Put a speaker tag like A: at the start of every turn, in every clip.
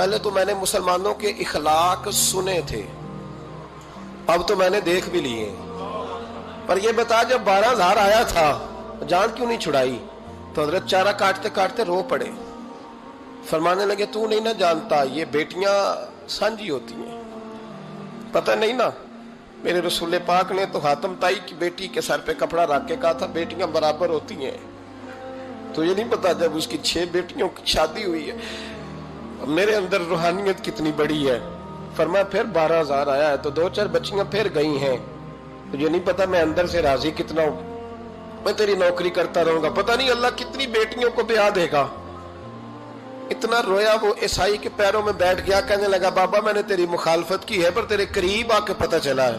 A: پہلے تو میں نے مسلمانوں کے اخلاق سنے تھے، اب تو میں نے دیکھ بھی لیے. پر یہ بتا جب 12,000 آیا تھا جان کیوں نہیں چھڑائی؟ تو حضرت چارہ کاٹتے کاٹتے رو پڑے. فرمانے لگے تو نہیں نہ جانتا یہ بیٹیاں سانجھی ہوتی ہیں، پتہ نہیں نا. میرے رسول پاک نے تو حاتم تائی کی بیٹی کے سر پہ کپڑا رکھ کے کہا تھا بیٹیاں برابر ہوتی ہیں. تو یہ نہیں پتا جب اس کی 6 بیٹیوں کی شادی ہوئی ہے میرے اندر روحانیت کتنی بڑی ہے. فرمایا پھر 12,000 آیا ہے تو 2-4 بچیاں پھر گئی ہیں. تجھے نہیں پتا میں اندر سے راضی کتنا ہوں، میں تیری نوکری کرتا رہوں گا، پتہ نہیں اللہ کتنی بیٹیوں کو بیاہ دے گا. اتنا رویا وہ عیسائی کے پیروں میں بیٹھ گیا، کہنے لگا بابا میں نے تیری مخالفت کی ہے پر تیرے قریب آ کے پتہ چلا ہے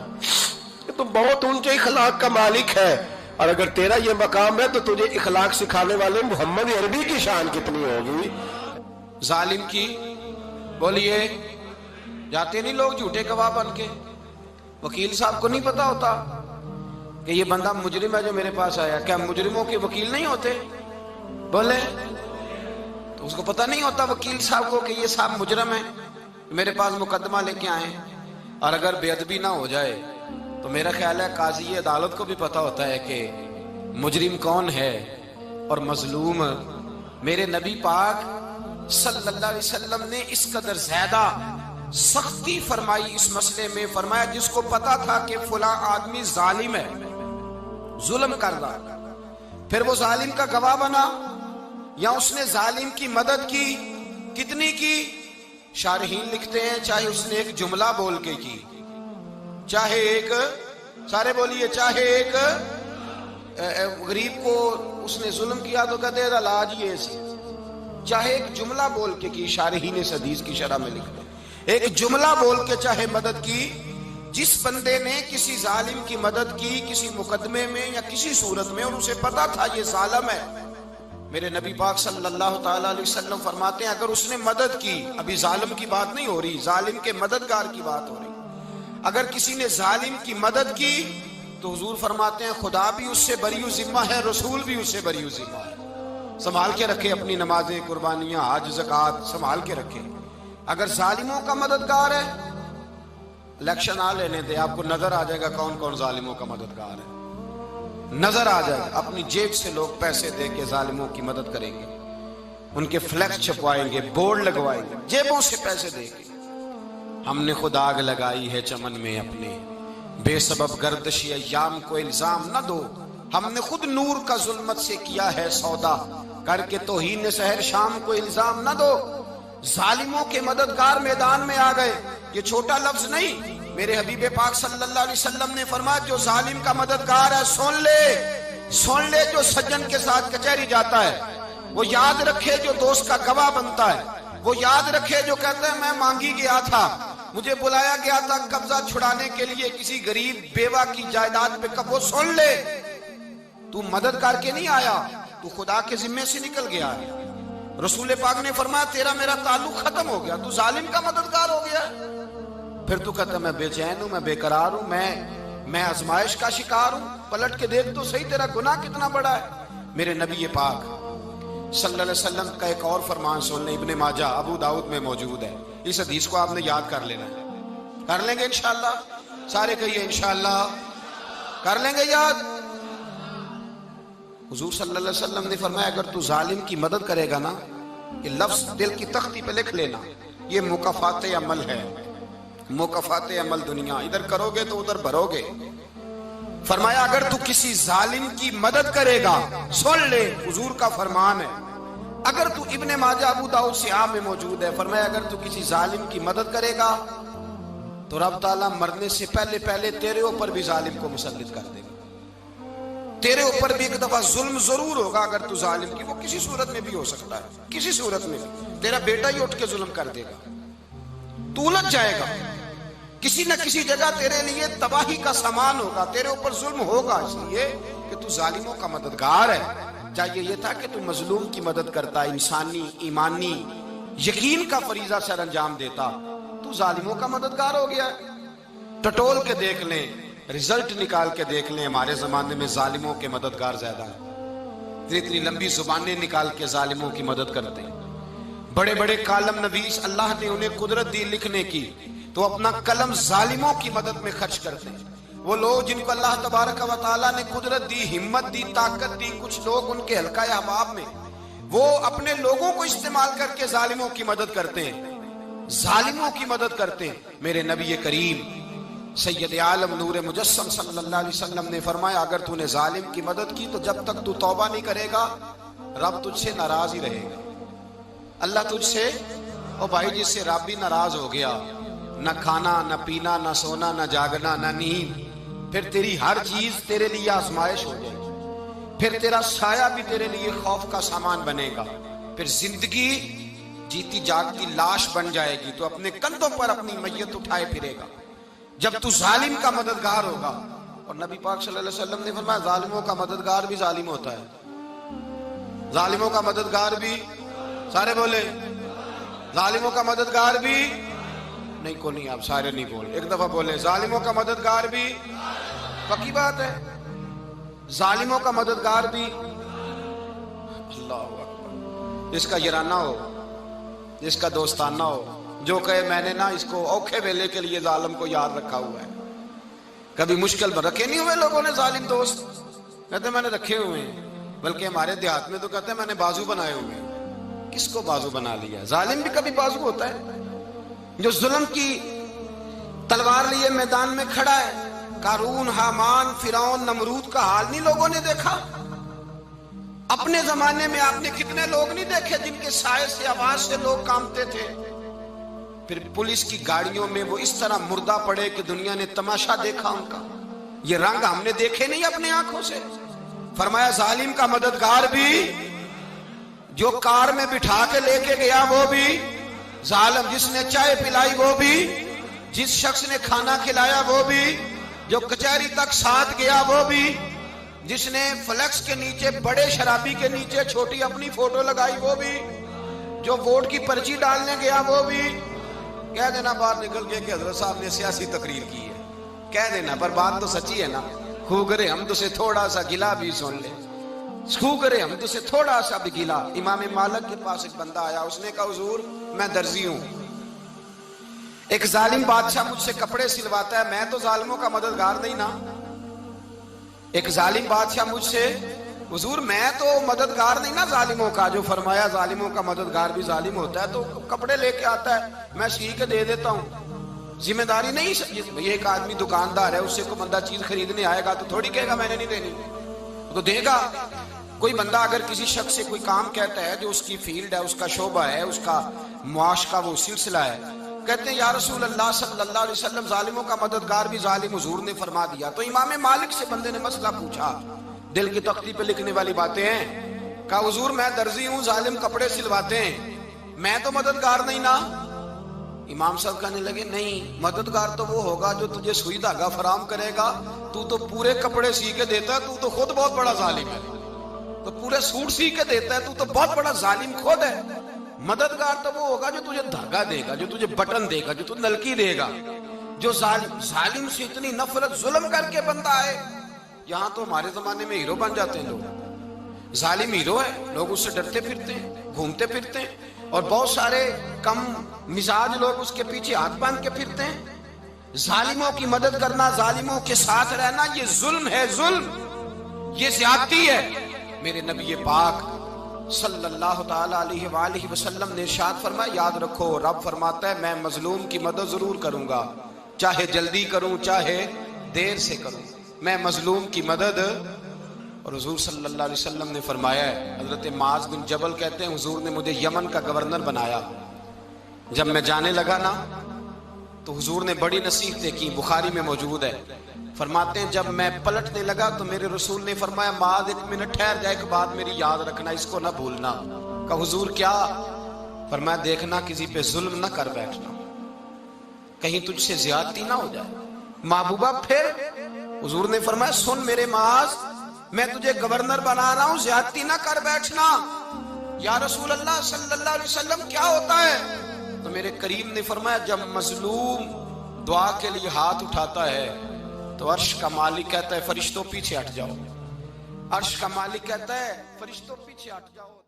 A: کہ تو بہت اونچے اخلاق کا مالک ہے، اور اگر تیرا یہ مقام ہے تو تجھے اخلاق سکھانے والے محمد عربی کی شان کتنی ہوگی.
B: ظالم کی بولیے جاتے نہیں لوگ جھوٹے گواہ بن کے. وکیل صاحب کو نہیں پتا ہوتا کہ یہ بندہ مجرم ہے جو میرے پاس آیا. کیا مجرموں کے وکیل نہیں ہوتے؟ بولے تو اس کو پتہ نہیں ہوتا وکیل صاحب کو کہ یہ صاحب مجرم ہے میرے پاس مقدمہ لے کے آئے. اور اگر بے ادبی نہ ہو جائے تو میرا خیال ہے قاضی عدالت کو بھی پتا ہوتا ہے کہ مجرم کون ہے اور مظلوم. میرے نبی پاک صلی اللہ علیہ وسلم نے اس قدر زیادہ سختی فرمائی اس مسئلے میں. فرمایا جس کو پتا تھا کہ فلاں آدمی ظالم ہے، ظلم کر رہا، پھر وہ ظالم کا گواہ بنا یا اس نے ظالم کی مدد کی، کتنی کی؟ شارحین لکھتے ہیں چاہے اس نے ایک جملہ بول کے کی، چاہے ایک، سارے بولیے، چاہے ایک غریب کو اس نے ظلم کیا تو کہتے ہیں علاج یہ سی، چاہے ایک جملہ بول کے کی. شارحین اس حدیث کی شرح میں لکھتے ہیں ایک جملہ بول کے چاہے مدد کی. جس بندے نے کسی ظالم کی مدد کی کسی مقدمے میں یا کسی صورت میں اور اسے پتا تھا یہ ظالم ہے، میرے نبی پاک صلی اللہ تعالی علیہ وسلم فرماتے ہیں اگر اس نے مدد کی، ابھی ظالم کی بات نہیں ہو رہی، ظالم کے مددگار کی بات ہو رہی، اگر کسی نے ظالم کی مدد کی تو حضور فرماتے ہیں خدا بھی اس سے بری و ذمہ ہے، رسول بھی اس سے بری و ذمہ ہے. سنبھال کے رکھے اپنی نمازیں، قربانیاں، حج، زکوٰۃ سنبھال کے رکھے. اگر ظالموں کا مددگار ہے، الیکشن آ لینے دے، آپ کو نظر آ جائے گا کون کون ظالموں کا مددگار ہے، نظر آ جائے گا. اپنی جیب سے لوگ پیسے دے کے ظالموں کی مدد کریں گے، ان کے فلیکس چھپوائیں گے، بورڈ لگوائیں گے، جیبوں سے پیسے دے کے. ہم نے خود آگ لگائی ہے چمن میں اپنے، بے سبب گردشی ایام کو الزام نہ دو. ہم نے خود نور کا ظلمت سے کیا ہے سودا، کر کے توہین سحر شام کو الزام نہ دو. ظالموں کے مددگار میدان میں آ گئے. یہ چھوٹا لفظ نہیں، میرے حبیب پاک صلی اللہ علیہ وسلم نے فرمایا جو ظالم کا مددگار ہے سن لے جو سجن کے ساتھ کچہری جاتا ہے، وہ یاد رکھے جو دوست کا گواہ بنتا ہے، وہ یاد رکھے جو کہتا ہے میں مانگی گیا تھا، مجھے بلایا گیا تھا قبضہ چھڑانے کے لیے کسی غریب بیوہ کی جائیداد پہ، وہ سن لے تو مدد کر کے نہیں آیا، تو خدا کے ذمے سے نکل گیا ہے. رسول پاک نے فرمایا تیرا میرا تعلق ختم ہو گیا، تو ظالم کا مددگار ہو گیا. پھر تو کہتا میں بے چین ہوں، میں بے قرار ہوں، میں آزمائش کا شکار ہوں. پلٹ کے دیکھ تو صحیح تیرا گناہ کتنا بڑا ہے. میرے نبی پاک صلی اللہ علیہ وسلم کا ایک اور فرمان سن لیں، ابن ماجہ ابو داؤد میں موجود ہے. اس حدیث کو آپ نے یاد کر لینا ہے. کر لیں گے انشاءاللہ؟ سارے کہیے انشاءاللہ کر لیں گے یاد. حضور صلی اللہ علیہ وسلم نے فرمایا اگر تو ظالم کی مدد کرے گا نا، یہ لفظ دل کی تختی پہ لکھ لینا، یہ مکافات عمل ہے، مکافات عمل دنیا، ادھر کرو گے تو ادھر بھرو گے. فرمایا اگر تو کسی ظالم کی مدد کرے گا، سن لے حضور کا فرمان ہے، اگر تو ابن ماجہ ابو داؤد سیاہ میں موجود ہے، فرمایا اگر تو کسی ظالم کی مدد کرے گا تو رب تعالیٰ مرنے سے پہلے تیرے اوپر بھی ظالم کو مسلط کر دے گا. تیرے اوپر بھی ایک دفعہ ظلم ضرور ہوگا اگر تو ظالم کی، وہ کسی صورت میں بھی ہو سکتا ہے، کسی صورت میں بھی تیرا بیٹا ہی اٹھ کے ظلم کر دے گا، تو الجھ جائے گا، کسی نہ کسی جگہ تیرے لیے تباہی کا سامان ہوگا، تیرے اوپر ظلم ہوگا، اس لیے کہ تو ظالموں کا مددگار ہے. چاہیے یہ تھا کہ تو مظلوم کی مدد کرتا، انسانی ایمانی یقین کا فریضہ سر انجام دیتا. تو ظالموں کا مددگار ہو گیا. ٹٹول کے دیکھ لیں، رزلٹ نکال کے دیکھ لیں، ہمارے زمانے میں ظالموں کے مددگار زیادہ ہیں. اتنی لمبی زبانیں نکال کے ظالموں کی مدد کرتے ہیں. بڑے بڑے کالم نویس اللہ نے انہیں قدرت دی لکھنے کی، تو اپنا قلم ظالموں کی مدد میں خرچ کرتے ہیں۔ وہ لوگ جن کو اللہ تبارک و تعالیٰ نے قدرت دی، ہمت دی، طاقت دی، کچھ لوگ ان کے حلقہ احباب میں، وہ اپنے لوگوں کو استعمال کر کے ظالموں کی مدد کرتے ہیں، ظالموں کی مدد کرتے ہیں۔ میرے نبی کریم سید عالم نور مجسم صلی اللہ علیہ وسلم نے فرمایا، اگر تو نے ظالم کی مدد کی تو جب تک تو توبہ نہیں کرے گا رب تجھ سے ناراض ہی رہے گا۔ اللہ تجھ سے، او بھائی جس سے رب بھی ناراض ہو گیا، نہ کھانا نہ پینا نہ سونا نہ جاگنا نہ نیند، پھر تیری ہر چیز تیرے لیے آزمائش ہو جائے گی، پھر تیرا سایہ بھی تیرے لیے خوف کا سامان بنے گا، پھر زندگی جیتی جاگتی لاش بن جائے گی، تو اپنے کندھوں پر اپنی میت اٹھائے پھرے گا جب تو ظالم کا مددگار ہوگا۔ اور نبی پاک صلی اللہ علیہ وسلم نے فرمایا، ظالموں کا مددگار بھی ظالم ہوتا ہے، ظالموں کا مددگار بھی، سارے بولے، ظالموں کا مددگار بھی نہیں، کو نہیں، آپ سارے نہیں بولے، ایک دفعہ بولے، ظالموں کا مددگار بھی، پکی بات ہے، ظالموں کا مددگار بھی۔ اللہ اکبر، جس کا یارانہ ہو، جس کا دوستانہ ہو، جو کہے میں نے نا اس کو اوکھے ویلے کے لیے ظالم کو یاد رکھا ہوا ہے۔ کبھی مشکل میں رکھے نہیں ہوئے لوگوں نے ظالم دوست، کہتے میں نے رکھے ہوئے ہیں، بلکہ ہمارے دیہات میں تو کہتے ہیں میں نے بازو بنائے ہوئے ہیں۔ کس کو بازو بنا لیا؟ ظالم بھی کبھی بازو ہوتا ہے، جو ظلم کی تلوار لیے میدان میں کھڑا ہے۔ قارون، حامان، فرعون، نمرود کا حال نہیں لوگوں نے دیکھا؟ اپنے زمانے میں آپ نے کتنے لوگ نہیں دیکھے جن کے سائے سے، آواز سے لوگ کانپتے تھے؟ پھر پولیس کی گاڑیوں میں وہ اس طرح مردہ پڑے کہ دنیا نے تماشا دیکھا ان کا۔ یہ رنگ ہم نے دیکھے نہیں اپنے آنکھوں سے۔ فرمایا ظالم کا مددگار بھی، جو کار میں بٹھا کے لے کے گیا وہ بھی ظالم، جس نے چائے پلائی وہ بھی، جس شخص نے کھانا کھلایا وہ بھی، جو کچہری تک ساتھ گیا وہ بھی، جس نے فلیکس کے نیچے، بڑے شرابی کے نیچے چھوٹی اپنی فوٹو لگائی وہ بھی، جو ووٹ کی پرچی ڈالنے گیا وہ بھی۔ کہہ دینا باہر نکل کے کہ حضرت صاحب نے سیاسی تقریر کی ہے، کہہ دینا، پر بات تو سچی ہے نا۔ خو کرے ہم تو سے تھوڑا سا گلا بھی سن لے، خو کرے ہم تو سے تھوڑا سا بھی گلا۔ امام مالک کے پاس ایک بندہ آیا، اس نے کہا حضور میں درزی ہوں، ایک ظالم بادشاہ مجھ سے کپڑے سلواتا ہے، میں تو ظالموں کا مددگار نہیں نا۔ ایک ظالم بادشاہ مجھ سے، حضور میں تو مددگار نہیں نا ظالموں کا۔ جو فرمایا ظالموں کا مددگار بھی ظالم ہوتا ہے، تو کپڑے لے کے آتا ہے، میں سی کے دے دیتا ہوں، ذمہ داری نہیں۔ یہ ایک آدمی دکاندار ہے، اس سے کوئی بندہ چیز خریدنے آئے گا تو تھوڑی کہے گا میں نے نہیں دینی، تو دے گا۔ کوئی بندہ اگر کسی شخص سے کوئی کام کہتا ہے جو اس کی فیلڈ ہے، اس کا شعبہ ہے، اس کا معاش کا وہ سلسلہ ہے، کہتے ہیں یا رسول اللہ صلی اللہ علیہ وسلم ظالموں کا مددگار بھی ظالم، حضور نے فرما دیا۔ تو امام مالک سے بندے نے مسئلہ پوچھا، دل کی تختی پہ لکھنے والی باتیں ہیں، کہا حضور میں درزی ہوں، ظالم کپڑے سلواتے ہیں، میں تو مددگار نہیں نا۔ امام صاحب کہنے لگے نہیں، مددگار تو وہ ہوگا جو تجھے سوئی دھاگا فراہم کرے گا، تو پورے کپڑے سی کے دیتا ہے، تو خود بہت بڑا ظالم ہے، تو پورے سوٹ سی کے دیتا ہے، تو بہت بڑا ظالم خود ہے۔ مددگار تو وہ ہوگا جو تجھے دھاگا دے گا، جو تجھے بٹن دے گا، جو تجھے نلکی دے گا۔ جو ظالم سے اتنی نفرت ظلم کر کے بندہ ہے، یہاں تو ہمارے زمانے میں ہیرو بن جاتے ہیں لوگ، ظالم ہیرو ہے، لوگ اس سے ڈرتے پھرتے ہیں، گھومتے پھرتے ہیں، اور بہت سارے کم مزاج لوگ اس کے پیچھے ہاتھ باندھ کے پھرتے ہیں۔ ظالموں کی مدد کرنا، ظالموں کے ساتھ رہنا، یہ ظلم ہے، ظلم، یہ زیادتی ہے۔ میرے نبی پاک صلی اللہ تعالی علیہ وآلہ وسلم نے ارشاد فرمایا، یاد رکھو رب فرماتا ہے میں مظلوم کی مدد ضرور کروں گا، چاہے جلدی کروں چاہے دیر سے کروں، میں مظلوم کی مدد۔ اور حضور صلی اللہ علیہ وسلم نے فرمایا ہے، حضرت معاذ بن جبل کہتے ہیں حضور نے مجھے یمن کا گورنر بنایا، جب میں جانے لگا نا تو حضور نے بڑی نصیحتیں کی، بخاری میں موجود ہے، فرماتے ہیں جب میں پلٹنے لگا تو میرے رسول نے فرمایا معاذ ایک منٹ ٹھہر جا، ایک بات میری یاد رکھنا، اس کو نہ بھولنا۔ کہا حضور کیا؟ فرمایا دیکھنا کسی پہ ظلم نہ کر بیٹھنا، کہیں تجھ سے زیادتی نہ ہو جائے۔ محبوبہ پھر حضور نے فرمایا سن میرے معاذ، میں تجھے گورنر بنا رہا ہوں، زیادتی نہ کر بیٹھنا۔ یا رسول اللہ صلی اللہ علیہ وسلم کیا ہوتا ہے؟ تو میرے کریم نے فرمایا جب مظلوم دعا کے لیے ہاتھ اٹھاتا ہے تو عرش کا مالک کہتا ہے فرشتوں پیچھے ہٹ جاؤ، عرش کا مالک کہتا ہے فرشتوں پیچھے ہٹ جاؤ۔